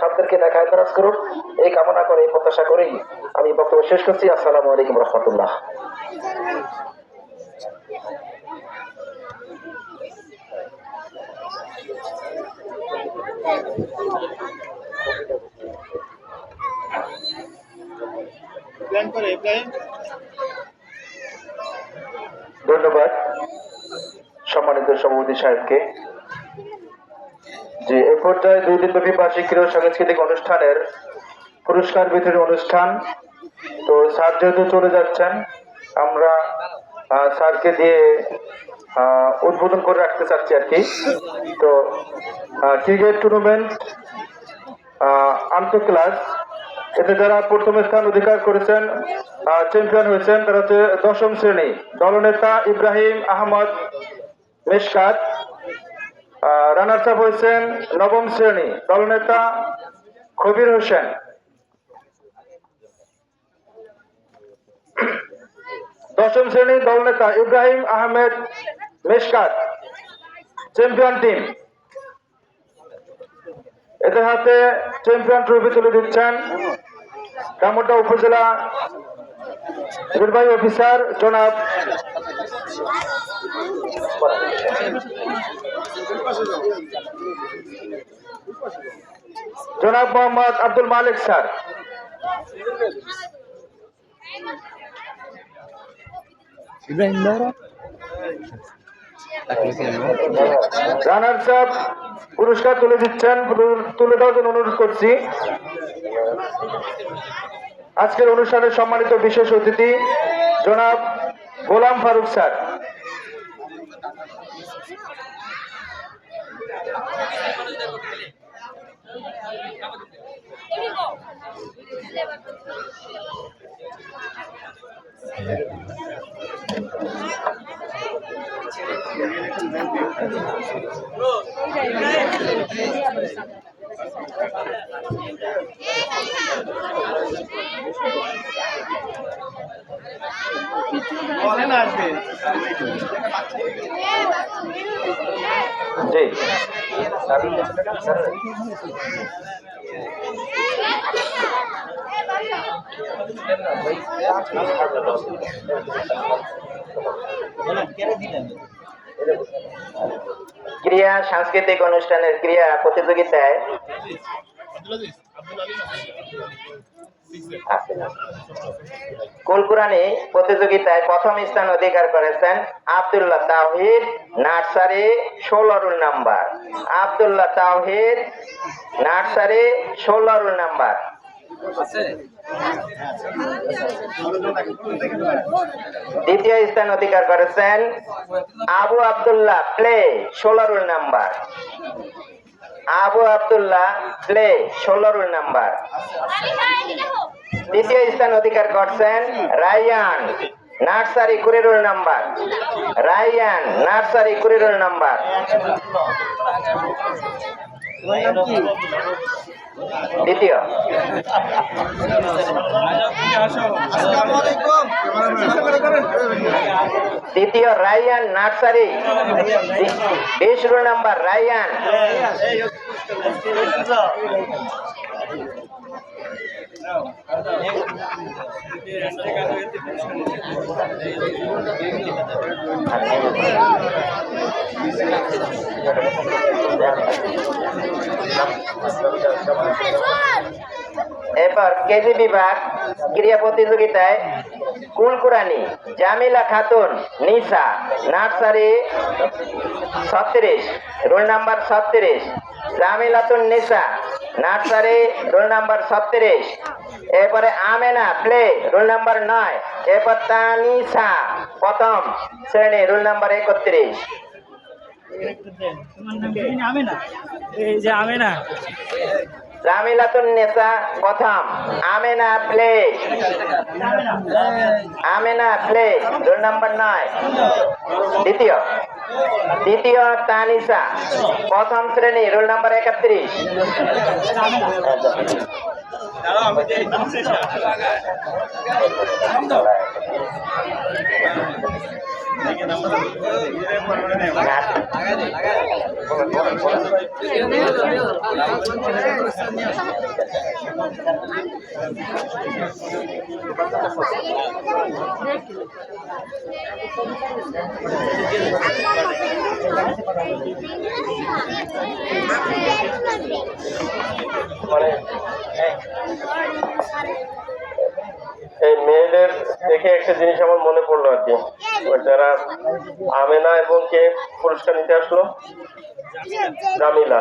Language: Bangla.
ছাত্রদেরকে দেখায় তারাজ করুন, এই কামনা করে, এই প্রত্যাশা করেই আমি বক্তব্য শেষ করছি। আসসালামু আলাইকুম রহমতুল্লাহ। ধন্যবাদ সম্মানিত সভাপতি সাহেবকে। যে এ পর্যায়ে 2 দিনব্যাপী বার্ষিক ক্রীড়া সাংস্কৃতিক অনুষ্ঠানের পুরস্কার বিতরণী অনুষ্ঠান। তো স্যার যেহেতু চলে যাচ্ছেন, আমরা স্যারকে দিয়ে উদ্বোধন করে রাখতে চাচ্ছি আর কি। তো ক্রিকেট টুর্নামেন্ট আন্তঃ ক্লাস, এতে যারা প্রথম স্থান অধিকার করেছেন, চ্যাম্পিয়ন হয়েছেন, তারা হচ্ছে 10ম শ্রেণী দলনেতা ইব্রাহিম আহমদ মেশকাত। রানার্স আপ হয়েছেন 9ম শ্রেণী দলনেতা কবির হোসেন। 10ম শ্রেণী দলনেতা ইব্রাহিম আহমেদ মেশকাত চ্যাম্পিয়ন টিম। এদের হাতে চ্যাম্পিয়ন ট্রফি তুলে দিচ্ছেন কামরটা উপজেলা নির্বাহী অফিসার জনাব Mohammad Abdul Malik sir. Runners up পুরস্কার তুলে দিচ্ছেন, তুলে দেওয়ার জন্য অনুরোধ করছি আজকের অনুষ্ঠানের সম্মানিত বিশেষ অতিথি জনাব গোলাম ফারুক স্যার। জি ক্রিয়া সাংস্কৃতিক অনুষ্ঠানের ক্রিয়া প্রতিযোগিতায় কুলকুরানি প্রতিযোগিতায় প্রথম স্থান অধিকার করেছেন আব্দুল্লাহ তাওহিদ, নার্সারি 16 রোল নাম্বার। আব্দুল্লাহ তাওহিদ, নার্সারি 16 রোল নাম্বার। দ্বিতীয় স্থান অধিকার করেছেন Abu Abdullah play 16 roll number. Abu Abdullah play 16 roll number. তৃতীয় স্থান অধিকার করছেন Rayan, nursery 20 roll number. Rayan, nursery 20 roll number. দ্বিতীয় দ্বিতীয় Rayan, nursery 20 roll number. Rayan. এরপর কেজি বিভাগ ক্রীড়া প্রতিযোগিতায় কুলকুরানি জামিলা খাতুন নিসা, নার্সারি 36 রোল নাম্বার 36। জামিলাতুন নিসা, নার্সারি রোল নাম্বার 36। এরপরে আমেনা প্লে রোল নাম্বার 9। এরপর তানিসা প্রথম শ্রেণী রোল নাম্বার 31। জামিলাতুন নেসা প্রথম, Amena play, Amena play roll number 9। দ্বিতীয় তানিসা প্রথম শ্রেণী রোল নাম্বার 31। মানে এই মেয়েদের দেখে একটা জিনিস আমার মনে পড়লো আর কি, যারা আমেনা এবং কে পুরস্কার নিতে আসলো, জামিলা।